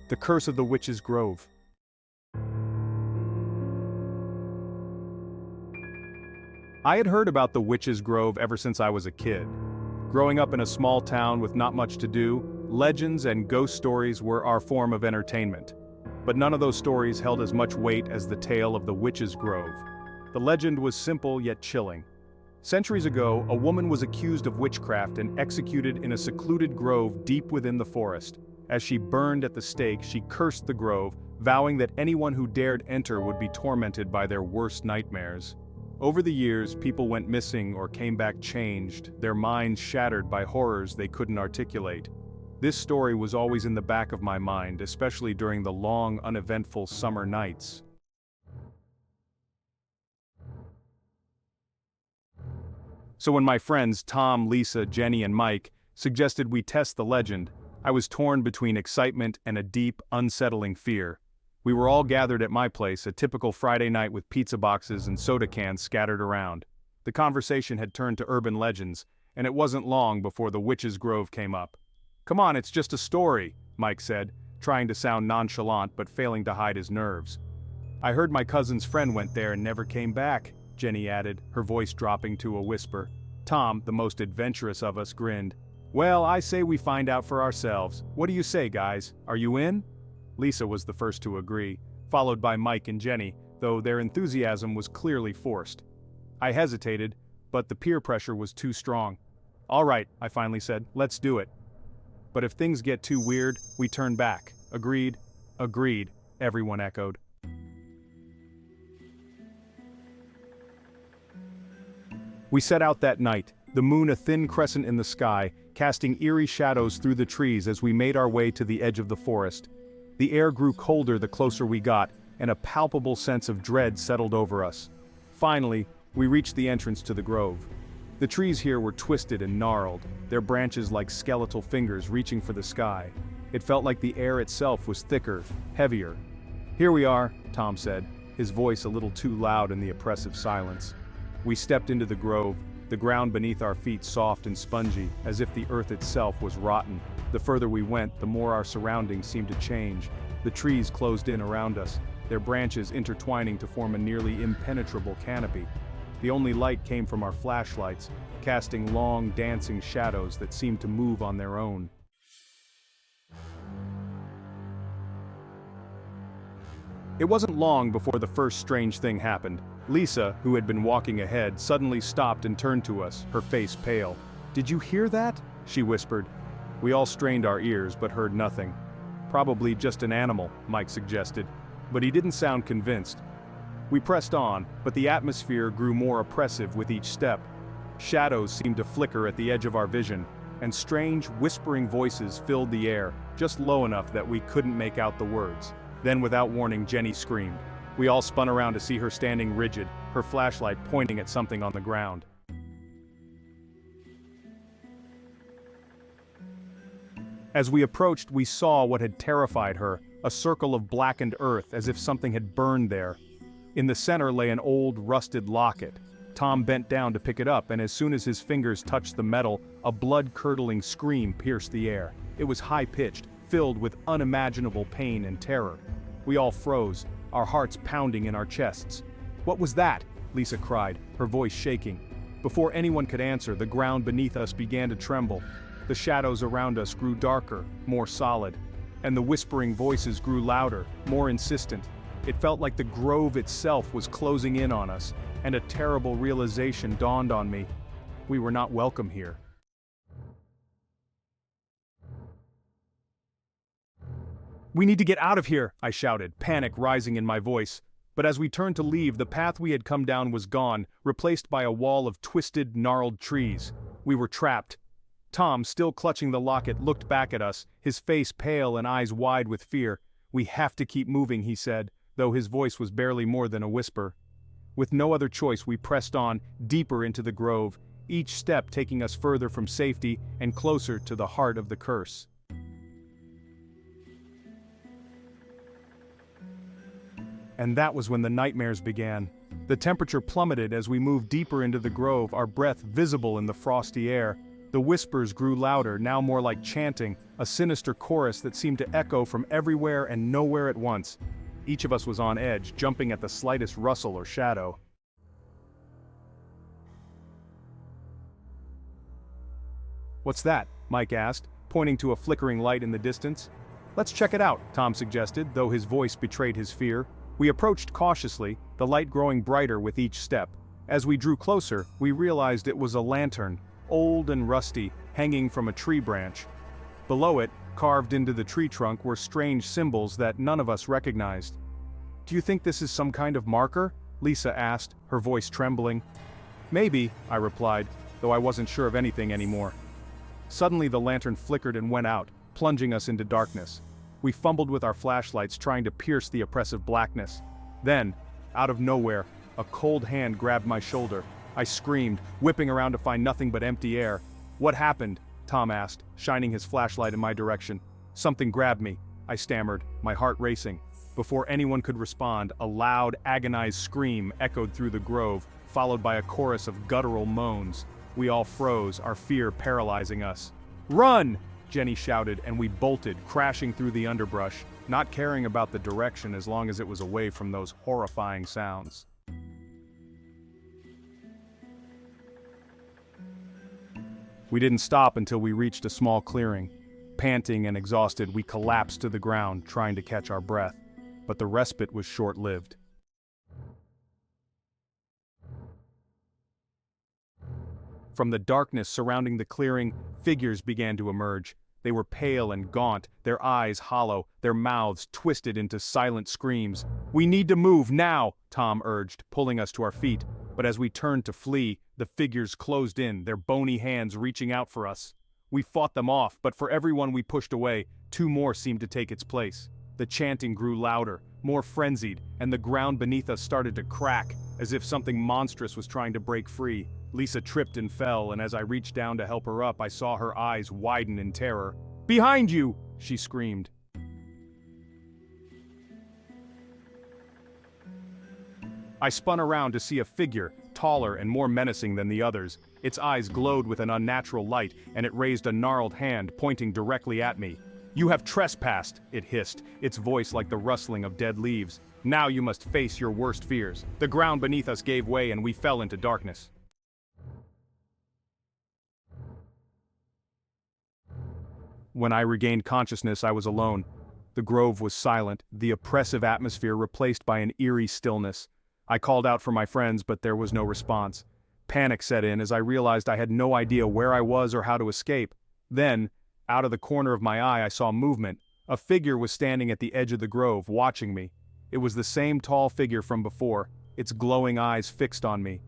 The Curse of the Witch's Grove. I had heard about the Witch's Grove ever since I was a kid. Growing up in a small town with not much to do, legends and ghost stories were our form of entertainment. But none of those stories held as much weight as the tale of the Witch's Grove. The legend was simple yet chilling. Centuries ago, a woman was accused of witchcraft and executed in a secluded grove deep within the forest. As she burned at the stake, she cursed the grove, vowing that anyone who dared enter would be tormented by their worst nightmares. Over the years, people went missing or came back changed, their minds shattered by horrors they couldn't articulate. This story was always in the back of my mind, especially during the long, uneventful summer nights. So when my friends Tom, Lisa, Jenny, and Mike suggested we test the legend, I was torn between excitement and a deep, unsettling fear. We were all gathered at my place, a typical Friday night with pizza boxes and soda cans scattered around. The conversation had turned to urban legends, and it wasn't long before the Witch's Grove came up. "Come on, it's just a story," Mike said, trying to sound nonchalant but failing to hide his nerves. "I heard my cousin's friend went there and never came back," Jenny added, her voice dropping to a whisper. Tom, the most adventurous of us, grinned. "Well, I say we find out for ourselves. What do you say, guys? Are you in?" Lisa was the first to agree, followed by Mike and Jenny, though their enthusiasm was clearly forced. I hesitated, but the peer pressure was too strong. "All right," I finally said, "let's do it." "But if things get too weird, we turn back." "Agreed." "Agreed," everyone echoed. We set out that night, the moon a thin crescent in the sky, casting eerie shadows through the trees as we made our way to the edge of the forest. The air grew colder the closer we got, and a palpable sense of dread settled over us. Finally, we reached the entrance to the grove. The trees here were twisted and gnarled, their branches like skeletal fingers reaching for the sky. It felt like the air itself was thicker, heavier. "Here we are," Tom said, his voice a little too loud in the oppressive silence. We stepped into the grove, the ground beneath our feet soft and spongy, as if the earth itself was rotten. The further we went, the more our surroundings seemed to change. The trees closed in around us, their branches intertwining to form a nearly impenetrable canopy. The only light came from our flashlights, casting long, dancing shadows that seemed to move on their own. It wasn't long before the first strange thing happened. Lisa, who had been walking ahead, suddenly stopped and turned to us, her face pale. "Did you hear that?" she whispered. We all strained our ears but heard nothing. "Probably just an animal," Mike suggested, but he didn't sound convinced. We pressed on, but the atmosphere grew more oppressive with each step. Shadows seemed to flicker at the edge of our vision, and strange, whispering voices filled the air, just low enough that we couldn't make out the words. Then without warning, Jenny screamed. We all spun around to see her standing rigid, her flashlight pointing at something on the ground. As we approached, we saw what had terrified her, a circle of blackened earth as if something had burned there. In the center lay an old, rusted locket. Tom bent down to pick it up, and as soon as his fingers touched the metal, a blood-curdling scream pierced the air. It was high-pitched, filled with unimaginable pain and terror. We all froze, our hearts pounding in our chests. "What was that?" Lisa cried, her voice shaking. Before anyone could answer, the ground beneath us began to tremble. The shadows around us grew darker, more solid, and the whispering voices grew louder, more insistent. It felt like the grove itself was closing in on us, and a terrible realization dawned on me. We were not welcome here. "We need to get out of here," I shouted, panic rising in my voice. But as we turned to leave, the path we had come down was gone, replaced by a wall of twisted, gnarled trees. We were trapped. Tom, still clutching the locket, looked back at us, his face pale and eyes wide with fear. "We have to keep moving," he said, though his voice was barely more than a whisper. With no other choice, we pressed on, deeper into the grove, each step taking us further from safety and closer to the heart of the curse. And that was when the nightmares began. The temperature plummeted as we moved deeper into the grove, our breath visible in the frosty air. The whispers grew louder, now more like chanting, a sinister chorus that seemed to echo from everywhere and nowhere at once. Each of us was on edge, jumping at the slightest rustle or shadow. "What's that?" Mike asked, pointing to a flickering light in the distance. "Let's check it out," Tom suggested, though his voice betrayed his fear. We approached cautiously, the light growing brighter with each step. As we drew closer, we realized it was a lantern, old and rusty, hanging from a tree branch. Below it, carved into the tree trunk, were strange symbols that none of us recognized. "Do you think this is some kind of marker?" Lisa asked, her voice trembling. "Maybe," I replied, though I wasn't sure of anything anymore. Suddenly the lantern flickered and went out, plunging us into darkness. We fumbled with our flashlights, trying to pierce the oppressive blackness. Then, out of nowhere, a cold hand grabbed my shoulder. I screamed, whipping around to find nothing but empty air. "What happened?" Tom asked, shining his flashlight in my direction. "Something grabbed me," I stammered, my heart racing. Before anyone could respond, a loud, agonized scream echoed through the grove, followed by a chorus of guttural moans. We all froze, our fear paralyzing us. "Run!" Jenny shouted, and we bolted, crashing through the underbrush, not caring about the direction as long as it was away from those horrifying sounds. We didn't stop until we reached a small clearing. Panting and exhausted, we collapsed to the ground, trying to catch our breath. But the respite was short-lived. From the darkness surrounding the clearing, figures began to emerge. They were pale and gaunt, their eyes hollow, their mouths twisted into silent screams. "We need to move now," Tom urged, pulling us to our feet. But as we turned to flee, the figures closed in, their bony hands reaching out for us. We fought them off, but for every one we pushed away, two more seemed to take its place. The chanting grew louder, more frenzied, and the ground beneath us started to crack, as if something monstrous was trying to break free. Lisa tripped and fell, and as I reached down to help her up, I saw her eyes widen in terror. "Behind you!" she screamed. I spun around to see a figure, taller and more menacing than the others. Its eyes glowed with an unnatural light, and it raised a gnarled hand, pointing directly at me. "You have trespassed," it hissed, its voice like the rustling of dead leaves. "Now you must face your worst fears." The ground beneath us gave way and we fell into darkness. When I regained consciousness, I was alone. The grove was silent, the oppressive atmosphere replaced by an eerie stillness. I called out for my friends, but there was no response. Panic set in as I realized I had no idea where I was or how to escape. Then, out of the corner of my eye, I saw movement. A figure was standing at the edge of the grove, watching me. It was the same tall figure from before, its glowing eyes fixed on me.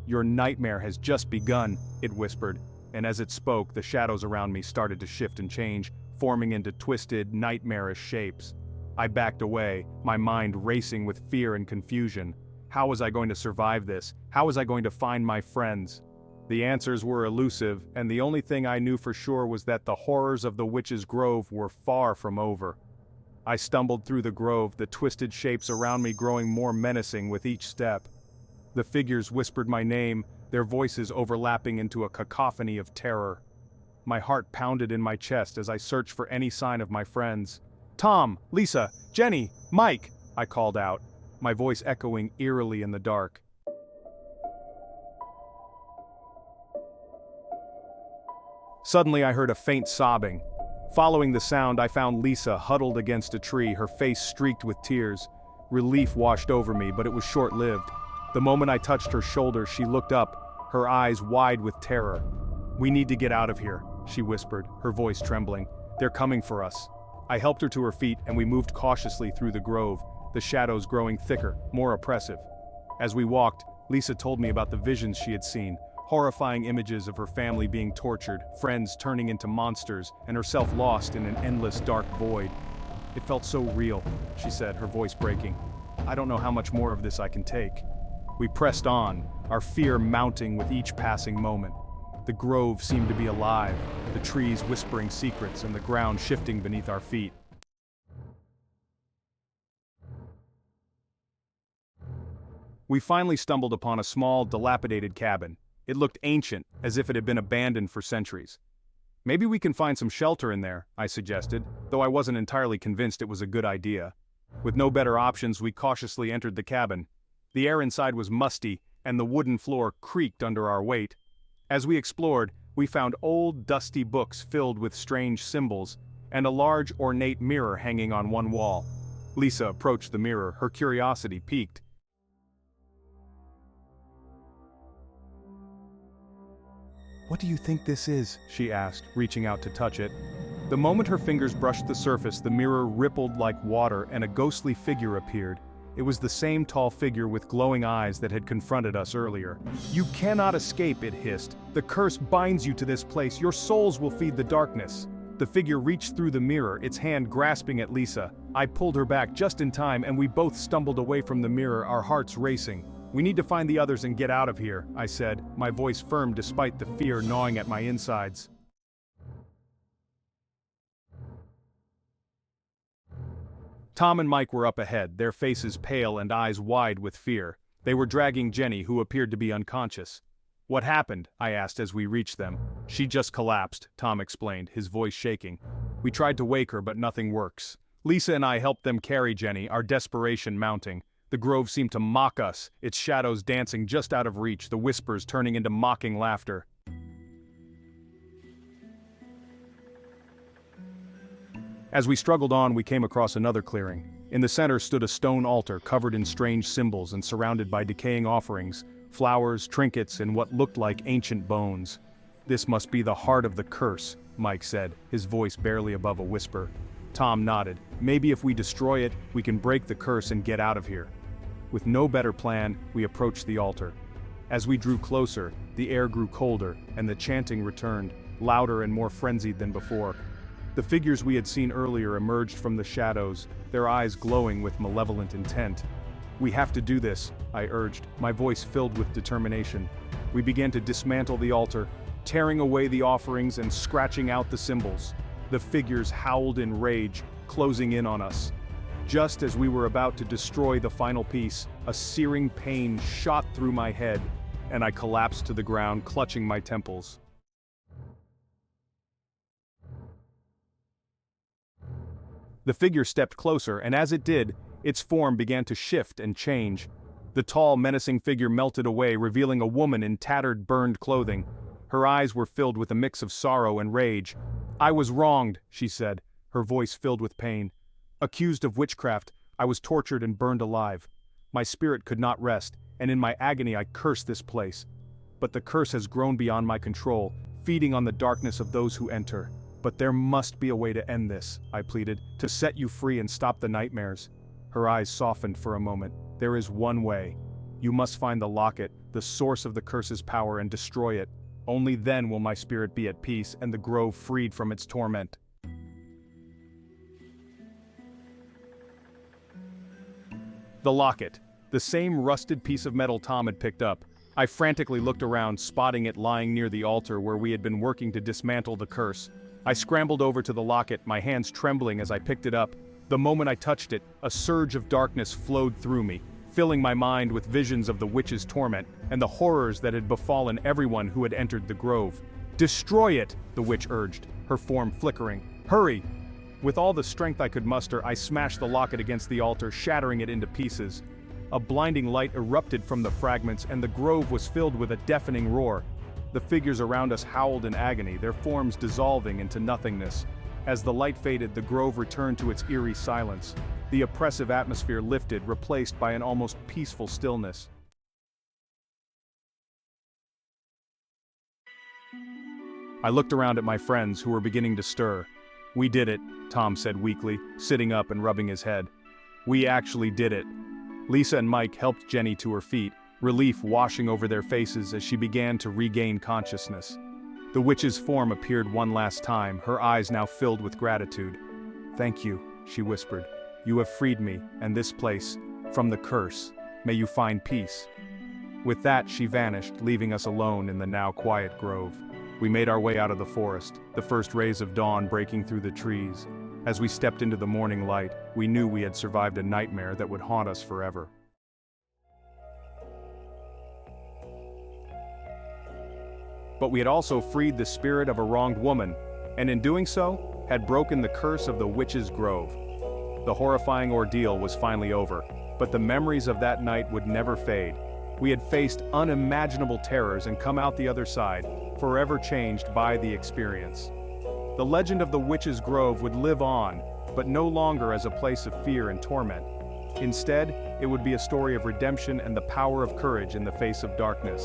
"Your nightmare has just begun," it whispered, and as it spoke, the shadows around me started to shift and change, forming into twisted, nightmarish shapes. I backed away, my mind racing with fear and confusion. How was I going to survive this? How was I going to find my friends? The answers were elusive, and the only thing I knew for sure was that the horrors of the Witch's Grove were far from over. I stumbled through the grove, the twisted shapes around me growing more menacing with each step. The figures whispered my name, their voices overlapping into a cacophony of terror. My heart pounded in my chest as I searched for any sign of my friends. "Tom, Lisa, Jenny, Mike," I called out, my voice echoing eerily in the dark. Suddenly I heard a faint sobbing. Following the sound, I found Lisa huddled against a tree, her face streaked with tears. Relief washed over me, but it was short-lived. The moment I touched her shoulder, she looked up, her eyes wide with terror. "We need to get out of here," she whispered, her voice trembling. "They're coming for us." I helped her to her feet and we moved cautiously through the grove, the shadows growing thicker, more oppressive. As we walked, Lisa told me about the visions she had seen, horrifying images of her family being tortured, friends turning into monsters, and herself lost in an endless dark void. "It felt so real," she said, her voice breaking. "I don't know how much more of this I can take." We pressed on, our fear mounting with each passing moment. The grove seemed to be alive, the trees whispering secrets and the ground shifting beneath our feet. We finally stumbled upon a small, dilapidated cabin. It looked ancient, as if it had been abandoned for centuries. Maybe we can find some shelter in there, I suggested, though I wasn't entirely convinced it was a good idea. With no better options, we cautiously entered the cabin. The air inside was musty, and the wooden floor creaked under our weight. As we explored, we found old, dusty books filled with strange symbols, and a large, ornate mirror hanging on one wall. Lisa approached the mirror, her curiosity piqued. "What do you think this is?" she asked, reaching out to touch it. The moment her fingers brushed the surface, the mirror rippled like water and a ghostly figure appeared. It was the same tall figure with glowing eyes that had confronted us earlier. "You cannot escape," it hissed. "The curse binds you to this place. Your souls will feed the darkness." The figure reached through the mirror, its hand grasping at Lisa. I pulled her back just in time, and we both stumbled away from the mirror, our hearts racing. "We need to find the others and get out of here," I said, my voice firm despite the fear gnawing at my insides. Tom and Mike were up ahead, their faces pale and eyes wide with fear. They were dragging Jenny, who appeared to be unconscious. "What happened?" I asked as we reached them. "She just collapsed," Tom explained, his voice shaking. "We tried to wake her, but nothing works." Lisa and I helped them carry Jenny, our desperation mounting. The grove seemed to mock us, its shadows dancing just out of reach, the whispers turning into mocking laughter. As we struggled on, we came across another clearing. In the center stood a stone altar covered in strange symbols and surrounded by decaying offerings, flowers, trinkets, and what looked like ancient bones. "This must be the heart of the curse," Mike said, his voice barely above a whisper. Tom nodded. "Maybe if we destroy it, we can break the curse and get out of here." With no better plan, we approached the altar. As we drew closer, the air grew colder, and the chanting returned, louder and more frenzied than before. The figures we had seen earlier emerged from the shadows, their eyes glowing with malevolent intent. "We have to do this," I urged, my voice filled with determination. We began to dismantle the altar, tearing away the offerings and scratching out the symbols. The figures howled in rage, closing in on us. Just as we were about to destroy the final piece, a searing pain shot through my head, and I collapsed to the ground, clutching my temples. The figure stepped closer, and as it did, its form began to shift and change. The tall, menacing figure melted away, revealing a woman in tattered, burned clothing. Her eyes were filled with a mix of sorrow and rage. "I was wronged," she said, her voice filled with pain. "Accused of witchcraft, I was tortured and burned alive. My spirit could not rest, and in my agony I cursed this place. But the curse has grown beyond my control, feeding on the darkness of those who enter. But there must be a way to end this," I pleaded, "to set you free and stop the nightmares." Her eyes softened for a moment. "There is one way. You must find the locket, the source of the curse's power, and destroy it. Only then will my spirit be at peace and the grove freed from its torment." The locket. The same rusted piece of metal Tom had picked up. I frantically looked around, spotting it lying near the altar where we had been working to dismantle the curse. I scrambled over to the locket, my hands trembling as I picked it up. The moment I touched it, a surge of darkness flowed through me, filling my mind with visions of the witch's torment and the horrors that had befallen everyone who had entered the grove. "Destroy it," the witch urged, her form flickering. "Hurry!" With all the strength I could muster, I smashed the locket against the altar, shattering it into pieces. A blinding light erupted from the fragments, and the grove was filled with a deafening roar. The figures around us howled in agony, their forms dissolving into nothingness. As the light faded, the grove returned to its eerie silence. The oppressive atmosphere lifted, replaced by an almost peaceful stillness. I looked around at my friends, who were beginning to stir. "We did it," Tom said weakly, sitting up and rubbing his head. "We actually did it." Lisa and Mike helped Jenny to her feet, relief washing over their faces as she began to regain consciousness. The witch's form appeared one last time, her eyes now filled with gratitude. "Thank you," she whispered. "You have freed me, and this place, from the curse. May you find peace." With that, she vanished, leaving us alone in the now quiet grove. We made our way out of the forest, the first rays of dawn breaking through the trees. As we stepped into the morning light, we knew we had survived a nightmare that would haunt us forever. but we had also freed the spirit of a wronged woman, and in doing so, had broken the curse of the Witch's Grove. The horrifying ordeal was finally over, but the memories of that night would never fade. We had faced unimaginable terrors and come out the other side, forever changed by the experience. The legend of the Witch's Grove would live on, but no longer as a place of fear and torment. Instead, it would be a story of redemption and the power of courage in the face of darkness.